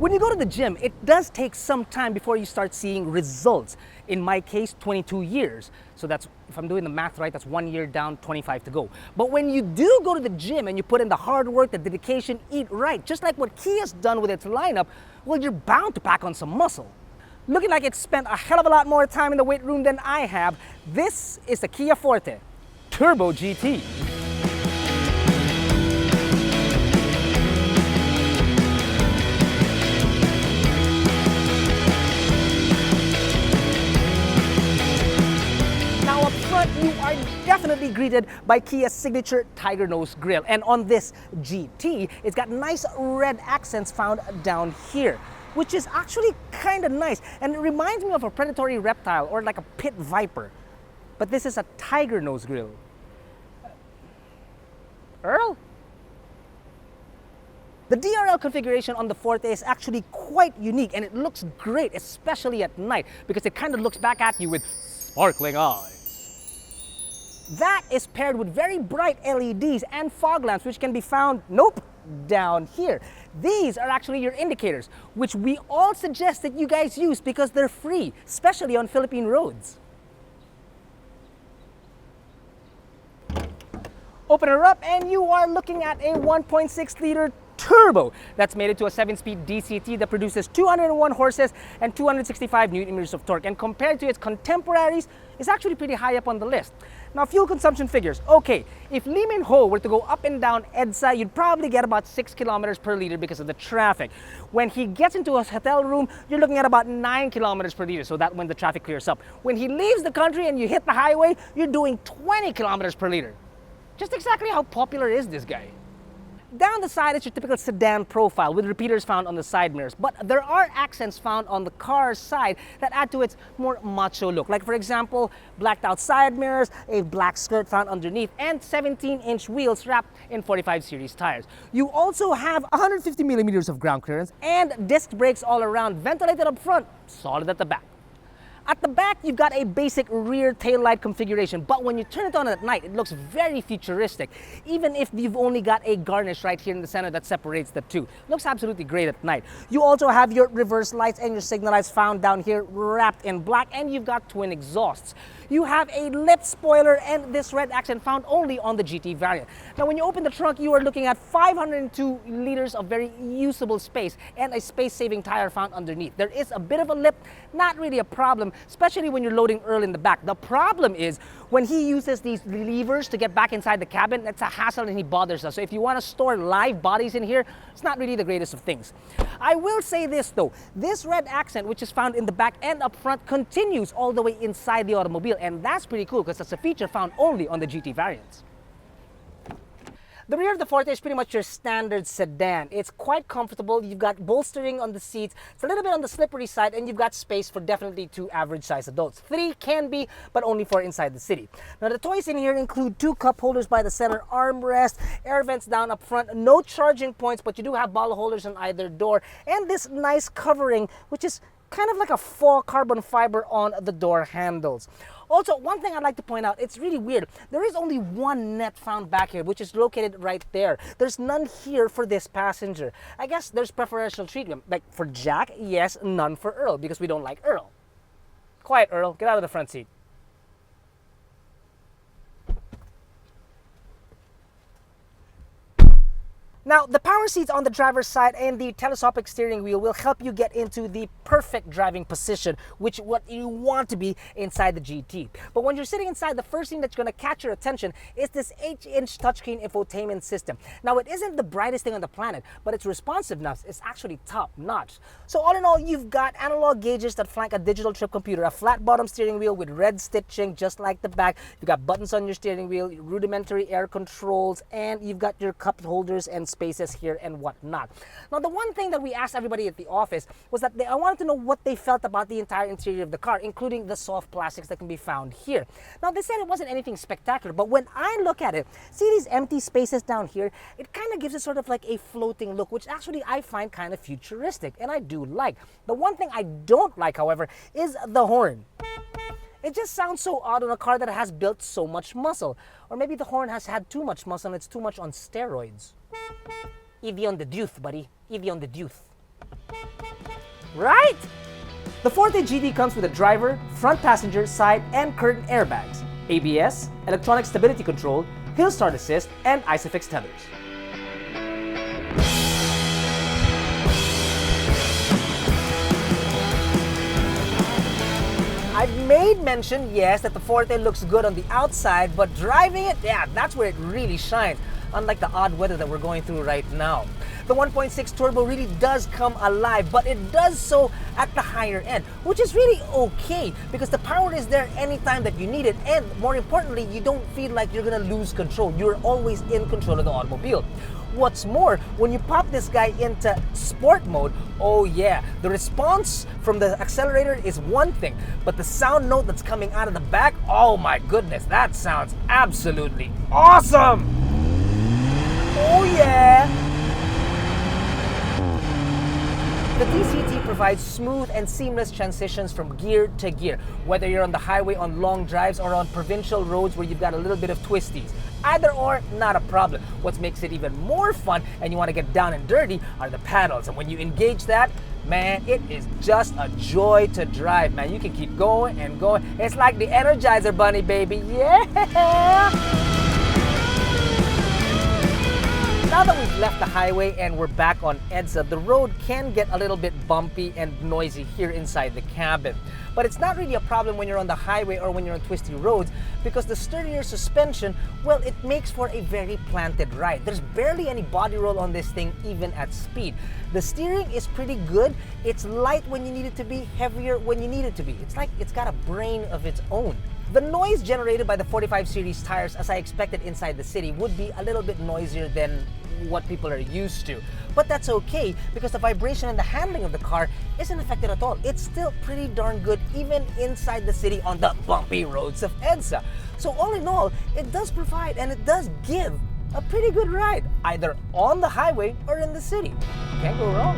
When you go to the gym, it does take some time before you start seeing results. In my case, 22 years. So that's, if I'm doing the math right, that's 1 year down, 25 to go. But when you do go to the gym and you put in the hard work, the dedication, eat right, just like what Kia's done with its lineup, well, you're bound to pack on some muscle. Looking like it's spent a hell of a lot more time in the weight room than I have, this is the Kia Forte Turbo GT. You are definitely greeted by Kia's signature tiger nose grille, and on this GT it's got nice red accents found down here, which is actually kind of nice, and it reminds me of a predatory reptile or like a pit viper, but this is a tiger nose grille. Earl? The DRL configuration on the Forte is actually quite unique, and it looks great, especially at night, because it kind of looks back at you with sparkling eyes. That is paired with very bright LEDs and fog lamps, which can be found, down here. These are actually your indicators, which we all suggest that you guys use because they're free, especially on Philippine roads. Open her up and you are looking at a 1.6-liter turbo that's made it to a 7-speed DCT that produces 201 horses and 265 Nm of torque, and compared to its contemporaries, it's actually pretty high up on the list. Now, fuel consumption figures. Okay, if Lee Min Ho were to go up and down EDSA, you'd probably get about 6 kilometers per liter because of the traffic. When he gets into a hotel room, you're looking at about 9 kilometers per liter, so that when the traffic clears up. When he leaves the country and you hit the highway, you're doing 20 kilometers per liter. Just exactly how popular is this guy? Down the side is your typical sedan profile with repeaters found on the side mirrors, but there are accents found on the car's side that add to its more macho look. Like, for example, blacked out side mirrors, a black skirt found underneath, and 17-inch wheels wrapped in 45 series tires. You also have 150 millimeters of ground clearance and disc brakes all around, ventilated up front, solid at the back. At the back, you've got a basic rear taillight configuration, but when you turn it on at night, it looks very futuristic, even if you've only got a garnish right here in the center that separates the two. Looks absolutely great at night. You also have your reverse lights and your signal lights found down here wrapped in black, and you've got twin exhausts. You have a lip spoiler and this red accent found only on the GT variant. Now, when you open the trunk, you are looking at 502 liters of very usable space and a space-saving tire found underneath. There is a bit of a lip, not really a problem, especially when you're loading Earl in the back. The problem is when he uses these levers to get back inside the cabin, it's a hassle and he bothers us. So if you want to store live bodies in here, it's not really the greatest of things. I will say this though, this red accent, which is found in the back and up front, continues all the way inside the automobile, and that's pretty cool because that's a feature found only on the GT variants. The rear of the Forte is pretty much your standard sedan. It's quite comfortable. You've got bolstering on the seats. It's a little bit on the slippery side, and you've got space for definitely 2 average-sized adults. 3 can be, but only 4 inside the city. Now, the toys in here include 2 cup holders by the center armrest, air vents down up front, no charging points, but you do have bottle holders on either door, and this nice covering, which is kind of like a faux carbon fiber on the door handles. Also, one thing I'd like to point out, it's really weird. There is only one net found back here, which is located right there. There's none here for this passenger. I guess there's preferential treatment. Like for Jack, yes, none for Earl, because we don't like Earl. Quiet, Earl. Get out of the front seat. Now, the power seats on the driver's side and the telescopic steering wheel will help you get into the perfect driving position, which what you want to be inside the GT. But when you're sitting inside, the first thing that's going to catch your attention is this 8-inch touchscreen infotainment system. Now, it isn't the brightest thing on the planet, but its responsiveness is actually top-notch. So all in all, you've got analog gauges that flank a digital trip computer, a flat bottom steering wheel with red stitching just like the back. You've got buttons on your steering wheel, rudimentary air controls, and you've got your cup holders and spaces here and whatnot. Now, the one thing that we asked everybody at the office was that I wanted to know what they felt about the entire interior of the car, including the soft plastics that can be found here. Now, they said it wasn't anything spectacular, but when I look at it, see these empty spaces down here, it kind of gives it sort of like a floating look, which actually I find kind of futuristic, and I do like. The one thing I don't like, however, is the horn. It just sounds so odd on a car that has built so much muscle. Or maybe the horn has had too much muscle and it's too much on steroids. Easy on the deuce, buddy. Easy on the deuce. Right? The Forte GT comes with a driver, front passenger, side, and curtain airbags, ABS, electronic stability control, hill start assist, and ISOFIX tethers. I've made mention, yes, that the Forte looks good on the outside, but driving it, yeah, that's where it really shines, unlike the odd weather that we're going through right now. The 1.6 turbo really does come alive, but it does so at the higher end, which is really okay because the power is there anytime that you need it, and more importantly, you don't feel like you're gonna lose control. You're always in control of the automobile. What's more, when you pop this guy into sport mode, oh yeah, the response from the accelerator is one thing, but the sound note that's coming out of the back, oh my goodness, that sounds absolutely awesome! Oh yeah! The DCT provides smooth and seamless transitions from gear to gear, whether you're on the highway on long drives or on provincial roads where you've got a little bit of twisties. Either or, not a problem. What makes it even more fun and you want to get down and dirty are the paddles. And when you engage that, man, it is just a joy to drive, man. You can keep going and going. It's like the Energizer Bunny, baby. Yeah! Now that we've left the highway and we're back on EDSA, the road can get a little bit bumpy and noisy here inside the cabin. But it's not really a problem when you're on the highway or when you're on twisty roads because the sturdier suspension, well, it makes for a very planted ride. There's barely any body roll on this thing even at speed. The steering is pretty good. It's light when you need it to be, heavier when you need it to be. It's like it's got a brain of its own. The noise generated by the 45 series tires, as I expected inside the city, would be a little bit noisier than what people are used to. But that's okay because the vibration and the handling of the car isn't affected at all. It's still pretty darn good even inside the city on the bumpy roads of EDSA. So all in all, it does provide and it does give a pretty good ride, either on the highway or in the city. Can't go wrong.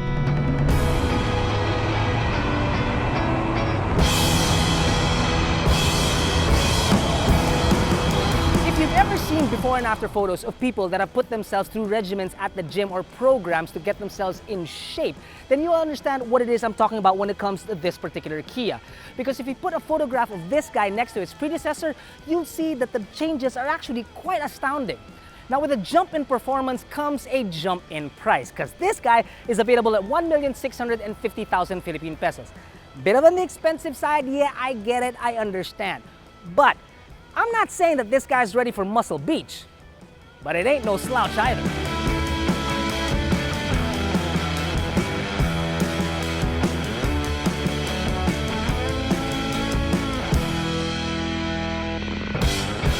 If you've ever seen before and after photos of people that have put themselves through regimens at the gym or programs to get themselves in shape, then you'll understand what it is I'm talking about when it comes to this particular Kia. Because if you put a photograph of this guy next to its predecessor, you'll see that the changes are actually quite astounding. Now, with a jump in performance comes a jump in price, because this guy is available at 1,650,000 Philippine pesos. Bit of on the expensive side, yeah, I get it, I understand. But I'm not saying that this guy's ready for Muscle Beach, but it ain't no slouch either.